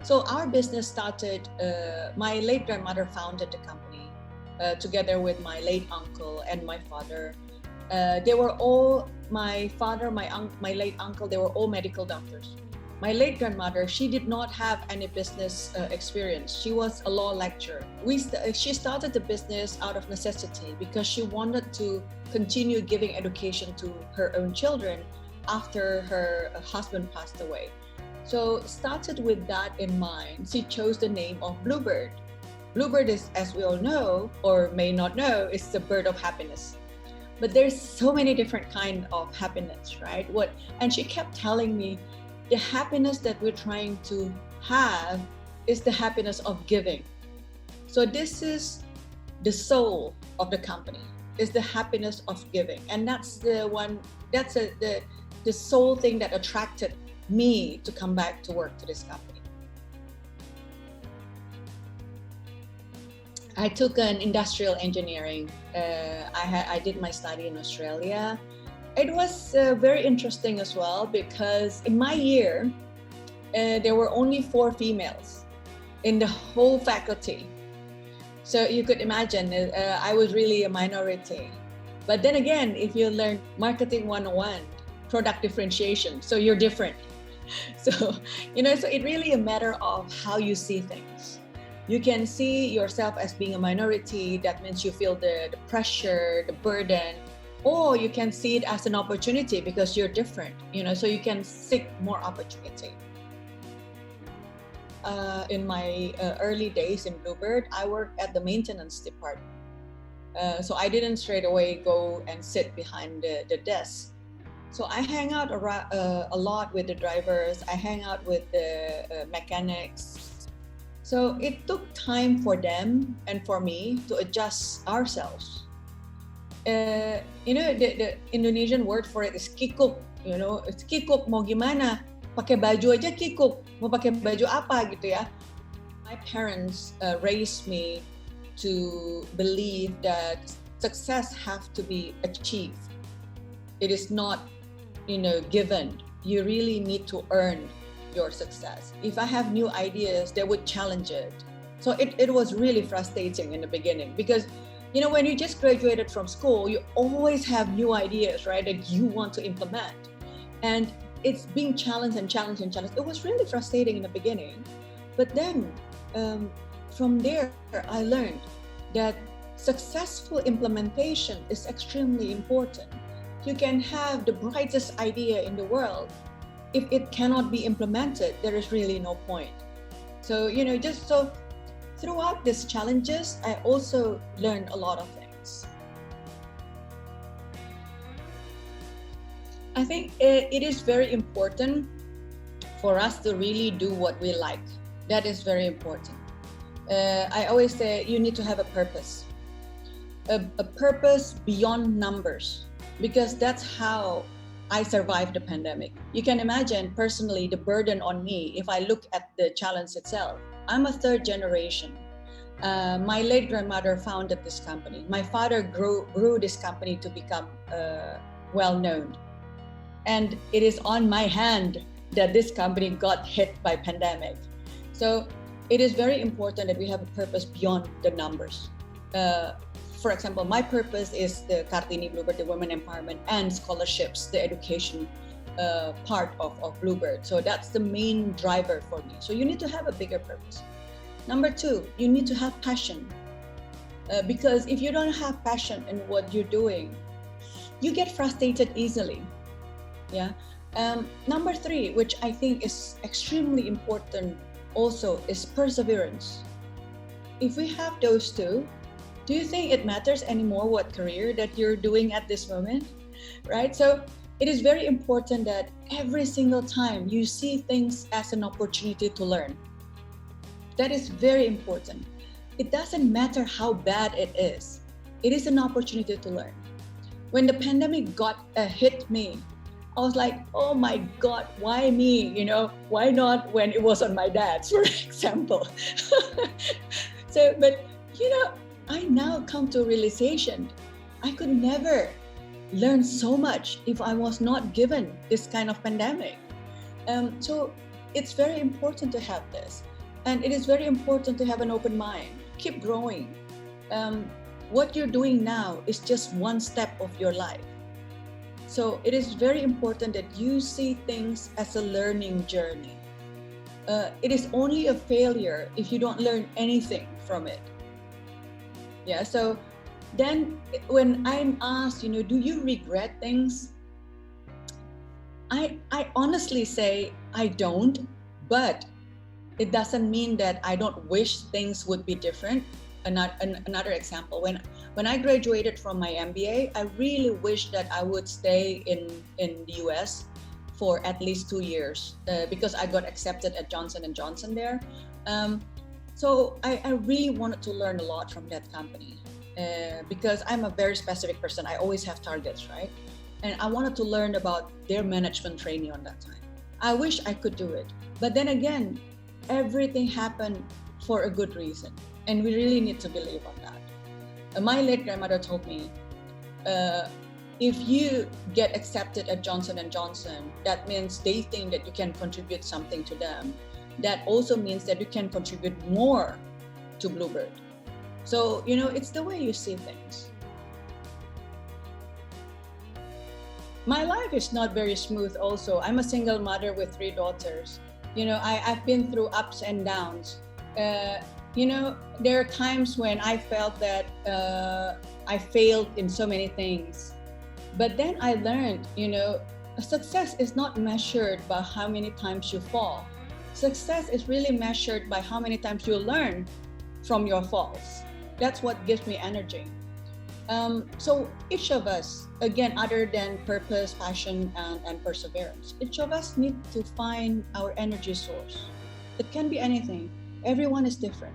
So our business started, my late grandmother founded the company together with my late uncle and my father. They were all, my father, my late uncle, they were all medical doctors. My late grandmother, she did not have any business experience. She was a law lecturer. She started the business out of necessity because she wanted to continue giving education to her own children after her husband passed away. So started with that in mind, she chose the name of Bluebird. Bluebird is, as we all know, or may not know, is the bird of happiness. But there's so many different kind of happiness, right? And she kept telling me, the happiness that we're trying to have is the happiness of giving. So this is the soul of the company, is the happiness of giving. And that's the one, that's the sole thing that attracted me to come back to work to this company. I took an industrial engineering. I did my study in Australia. It was very interesting as well because in my year, there were only 4 females in the whole faculty. So you could imagine I was really a minority. But then again, if you learn marketing 101, product differentiation, so you're different. So, so it's really a matter of how you see things. You can see yourself as being a minority. That means you feel the pressure, the burden. Or you can see it as an opportunity because you're different, so you can seek more opportunity. In my early days in Bluebird, I worked at the maintenance department. So I didn't straight away go and sit behind the desk. So I hang out a lot with the drivers. I hang out with the mechanics. So it took time for them and for me to adjust ourselves. The Indonesian word for it is kikuk. It's kikuk, mau gimana? Pakai baju aja kikuk. Mau pakai baju apa gitu ya? My parents raised me to believe that success have to be achieved. It is not, given. You really need to earn your success. If I have new ideas, they would challenge it. So it was really frustrating in the beginning because when you just graduated from school, you always have new ideas, right, that you want to implement. And it's being challenged and challenged and challenged. It was really frustrating in the beginning. But then from there, I learned that successful implementation is extremely important. You can have the brightest idea in the world. If it cannot be implemented, there is really no point. So, throughout these challenges, I also learned a lot of things. I think it is very important for us to really do what we like. That is very important. I always say you need to have a purpose. A purpose beyond numbers, because that's how I survived the pandemic. You can imagine personally the burden on me if I look at the challenge itself. I'm a 3rd generation. My late grandmother founded this company. My father grew this company to become well known. And it is on my hand that this company got hit by pandemic. So it is very important that we have a purpose beyond the numbers. For example, my purpose is the Kartini Bluebird, the women empowerment and scholarships, the education part of Bluebird. So that's the main driver for me. So you need to have a bigger purpose. Number 2, you need to have passion. Because if you don't have passion in what you're doing, you get frustrated easily. Yeah. Number 3, which I think is extremely important also, is perseverance. If we have those 2, do you think it matters anymore what career that you're doing at this moment? Right? So it is very important that every single time you see things as an opportunity to learn. That is very important. It doesn't matter how bad it is. It is an opportunity to learn. When the pandemic hit me, I was like, oh my God, why me? Why not when it was on my dad's, for example? But I now come to a realization, I could never learn so much if I was not given this kind of pandemic. So it's very important to have this. And it is very important to have an open mind. Keep growing. What you're doing now is just one step of your life. So it is very important that you see things as a learning journey. It is only a failure if you don't learn anything from it. Yeah, so then when I'm asked, do you regret things? I honestly say I don't, but it doesn't mean that I don't wish things would be different. Another example, when I graduated from my MBA, I really wish that I would stay in the US for at least 2 years because I got accepted at Johnson & Johnson there. So I really wanted to learn a lot from that company because I'm a very specific person. I always have targets, right? And I wanted to learn about their management training on that time. I wish I could do it. But then again, everything happened for a good reason. And we really need to believe on that. My late grandmother told me, if you get accepted at Johnson & Johnson, that means they think that you can contribute something to them. That also means that you can contribute more to Bluebird. So, it's the way you see things. My life is not very smooth also. I'm a single mother with 3 daughters. I've been through ups and downs. There are times when I felt that I failed in so many things. But then I learned, success is not measured by how many times you fall. Success is really measured by how many times you learn from your falls. That's what gives me energy. So each of us, again, other than purpose, passion, and perseverance, each of us need to find our energy source. It can be anything. Everyone is different.